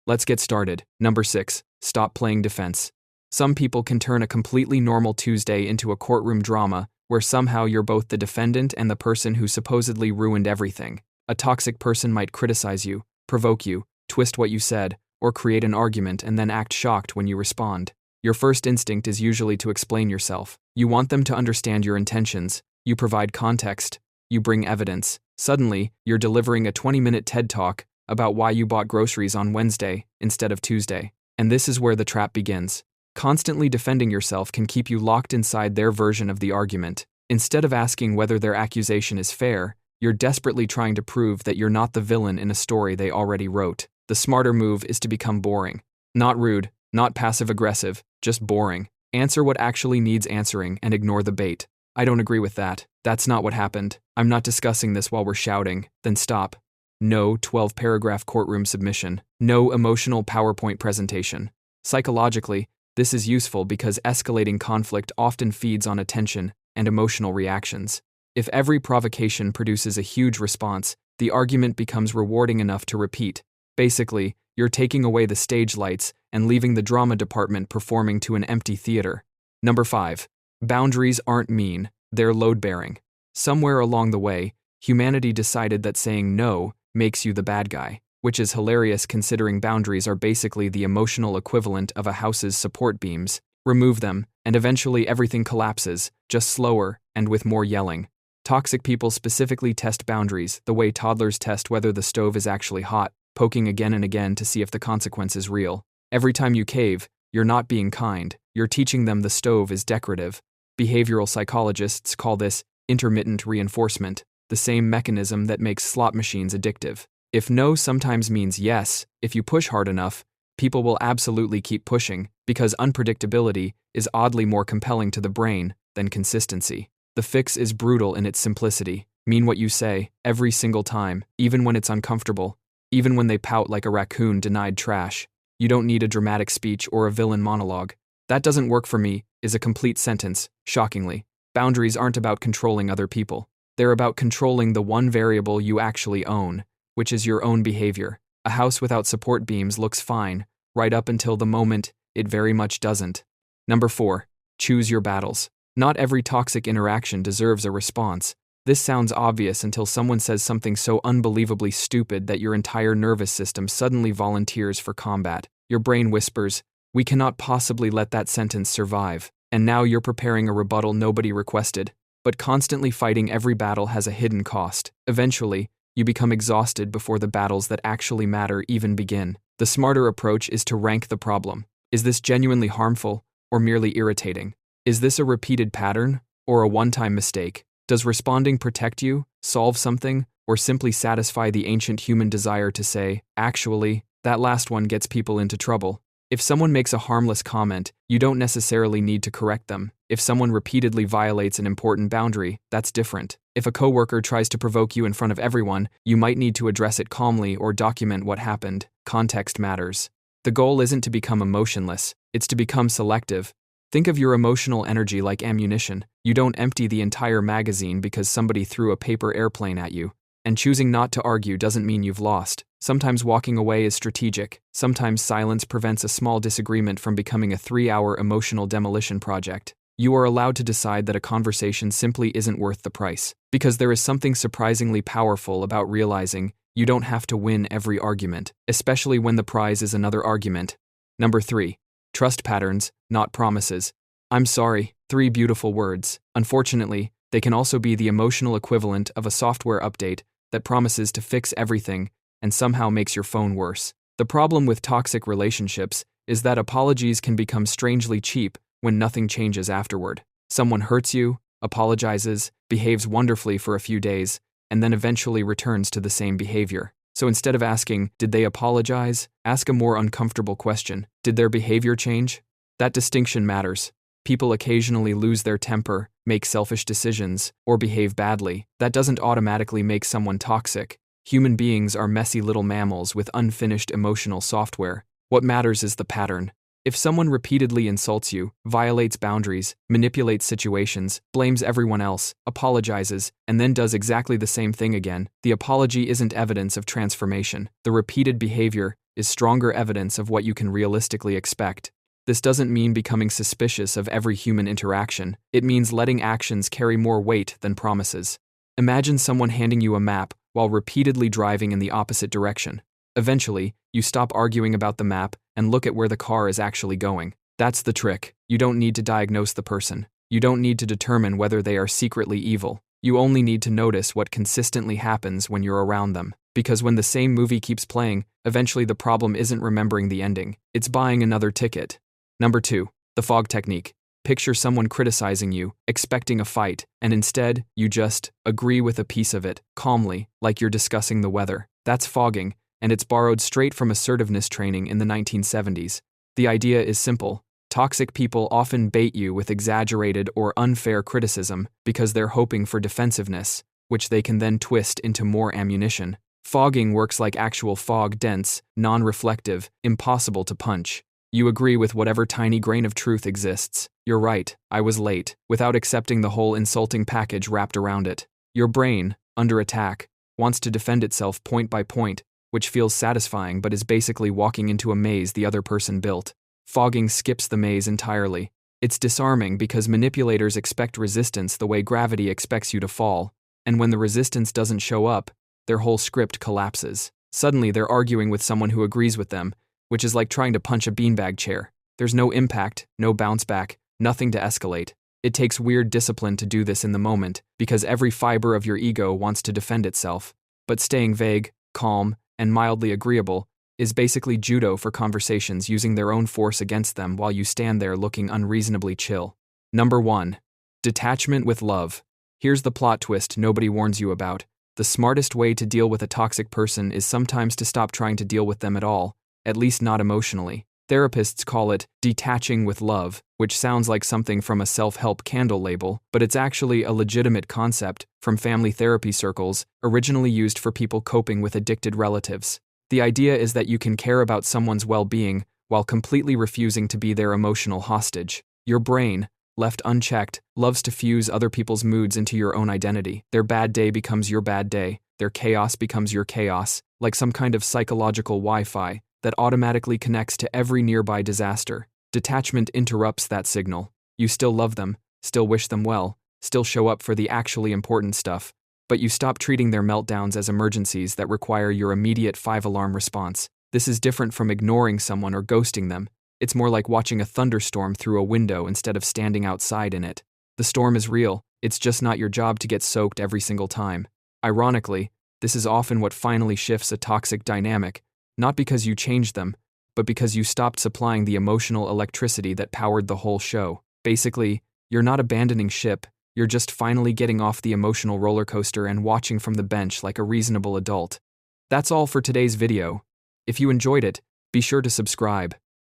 Let's get started. Number 6. Stop playing defense. Some people can turn a completely normal Tuesday into a courtroom drama where somehow you're both the defendant and the person who supposedly ruined everything. A toxic person might criticize you, provoke you, twist what you said, or create an argument and then act shocked when you respond. Your first instinct is usually to explain yourself. You want them to understand your intentions. You provide context. You bring evidence. Suddenly, you're delivering a 20-minute TED Talk about why you bought groceries on Wednesday instead of Tuesday. And this is where the trap begins. Constantly defending yourself can keep you locked inside their version of the argument. Instead of asking whether their accusation is fair, you're desperately trying to prove that you're not the villain in a story they already wrote. The smarter move is to become boring. Not rude, not passive-aggressive, just boring. Answer what actually needs answering and ignore the bait. I don't agree with that. That's not what happened. I'm not discussing this while we're shouting. Then stop. No 12-paragraph courtroom submission. No emotional PowerPoint presentation. Psychologically, this is useful because escalating conflict often feeds on attention and emotional reactions. If every provocation produces a huge response, the argument becomes rewarding enough to repeat. Basically, you're taking away the stage lights and leaving the drama department performing to an empty theater. Number 5. Boundaries aren't mean, they're load-bearing. Somewhere along the way, humanity decided that saying no makes you the bad guy, which is hilarious considering boundaries are basically the emotional equivalent of a house's support beams. Remove them, and eventually everything collapses, just slower and with more yelling. Toxic people specifically test boundaries the way toddlers test whether the stove is actually hot, poking again and again to see if the consequence is real. Every time you cave, you're not being kind, you're teaching them the stove is decorative. Behavioral psychologists call this intermittent reinforcement, the same mechanism that makes slot machines addictive. If no sometimes means yes, if you push hard enough, people will absolutely keep pushing, because unpredictability is oddly more compelling to the brain than consistency. The fix is brutal in its simplicity. Mean what you say, every single time, even when it's uncomfortable, even when they pout like a raccoon denied trash. You don't need a dramatic speech or a villain monologue. That doesn't work for me is a complete sentence, shockingly. Boundaries aren't about controlling other people. They're about controlling the one variable you actually own, which is your own behavior. A house without support beams looks fine, right up until the moment it very much doesn't. Number 4. Choose your battles. Not every toxic interaction deserves a response. This sounds obvious until someone says something so unbelievably stupid that your entire nervous system suddenly volunteers for combat. Your brain whispers, "We cannot possibly let that sentence survive," and now you're preparing a rebuttal nobody requested. But constantly fighting every battle has a hidden cost. Eventually, you become exhausted before the battles that actually matter even begin. The smarter approach is to rank the problem. Is this genuinely harmful or merely irritating? Is this a repeated pattern or a one-time mistake? Does responding protect you, solve something, or simply satisfy the ancient human desire to say, actually, that last one gets people into trouble? If someone makes a harmless comment, you don't necessarily need to correct them. If someone repeatedly violates an important boundary, that's different. If a coworker tries to provoke you in front of everyone, you might need to address it calmly or document what happened. Context matters. The goal isn't to become emotionless, it's to become selective. Think of your emotional energy like ammunition. You don't empty the entire magazine because somebody threw a paper airplane at you. And choosing not to argue doesn't mean you've lost. Sometimes walking away is strategic. Sometimes silence prevents a small disagreement from becoming a 3-hour emotional demolition project. You are allowed to decide that a conversation simply isn't worth the price. Because there is something surprisingly powerful about realizing you don't have to win every argument, especially when the prize is another argument. Number 3. Trust patterns, not promises. I'm sorry, 3 beautiful words. Unfortunately, they can also be the emotional equivalent of a software update that promises to fix everything and somehow makes your phone worse. The problem with toxic relationships is that apologies can become strangely cheap when nothing changes afterward. Someone hurts you, apologizes, behaves wonderfully for a few days, and then eventually returns to the same behavior. So instead of asking, did they apologize? Ask a more uncomfortable question. Did their behavior change? That distinction matters. People occasionally lose their temper, make selfish decisions, or behave badly. That doesn't automatically make someone toxic. Human beings are messy little mammals with unfinished emotional software. What matters is the pattern. If someone repeatedly insults you, violates boundaries, manipulates situations, blames everyone else, apologizes, and then does exactly the same thing again, the apology isn't evidence of transformation. The repeated behavior is stronger evidence of what you can realistically expect. This doesn't mean becoming suspicious of every human interaction. It means letting actions carry more weight than promises. Imagine someone handing you a map while repeatedly driving in the opposite direction. Eventually, you stop arguing about the map and look at where the car is actually going. That's the trick. You don't need to diagnose the person. You don't need to determine whether they are secretly evil. You only need to notice what consistently happens when you're around them. Because when the same movie keeps playing, eventually the problem isn't remembering the ending. It's buying another ticket. Number 2. The fog technique. Picture someone criticizing you, expecting a fight, and instead, you just agree with a piece of it, calmly, like you're discussing the weather. That's fogging, and it's borrowed straight from assertiveness training in the 1970s. The idea is simple. Toxic people often bait you with exaggerated or unfair criticism because they're hoping for defensiveness, which they can then twist into more ammunition. Fogging works like actual fog, dense, non-reflective, impossible to punch. You agree with whatever tiny grain of truth exists. You're right, I was late, without accepting the whole insulting package wrapped around it. Your brain, under attack, wants to defend itself point by point, which feels satisfying but is basically walking into a maze the other person built. Fogging skips the maze entirely. It's disarming because manipulators expect resistance the way gravity expects you to fall, and when the resistance doesn't show up, their whole script collapses. Suddenly they're arguing with someone who agrees with them, which is like trying to punch a beanbag chair. There's no impact, no bounce back, nothing to escalate. It takes weird discipline to do this in the moment, because every fiber of your ego wants to defend itself. But staying vague, calm, and mildly agreeable is basically judo for conversations using their own force against them while you stand there looking unreasonably chill. Number 1. Detachment with love. Here's the plot twist nobody warns you about. The smartest way to deal with a toxic person is sometimes to stop trying to deal with them at all. At least not emotionally. Therapists call it detaching with love, which sounds like something from a self-help candle label, but it's actually a legitimate concept from family therapy circles, originally used for people coping with addicted relatives. The idea is that you can care about someone's well-being while completely refusing to be their emotional hostage. Your brain, left unchecked, loves to fuse other people's moods into your own identity. Their bad day becomes your bad day. Their chaos becomes your chaos, like some kind of psychological Wi-Fi that automatically connects to every nearby disaster. Detachment interrupts that signal. You still love them, still wish them well, still show up for the actually important stuff, but you stop treating their meltdowns as emergencies that require your immediate 5-alarm response. This is different from ignoring someone or ghosting them. It's more like watching a thunderstorm through a window instead of standing outside in it. The storm is real, it's just not your job to get soaked every single time. Ironically, this is often what finally shifts a toxic dynamic, not because you changed them, but because you stopped supplying the emotional electricity that powered the whole show. Basically, you're not abandoning ship, you're just finally getting off the emotional roller coaster and watching from the bench like a reasonable adult. That's all for today's video. If you enjoyed it, be sure to subscribe.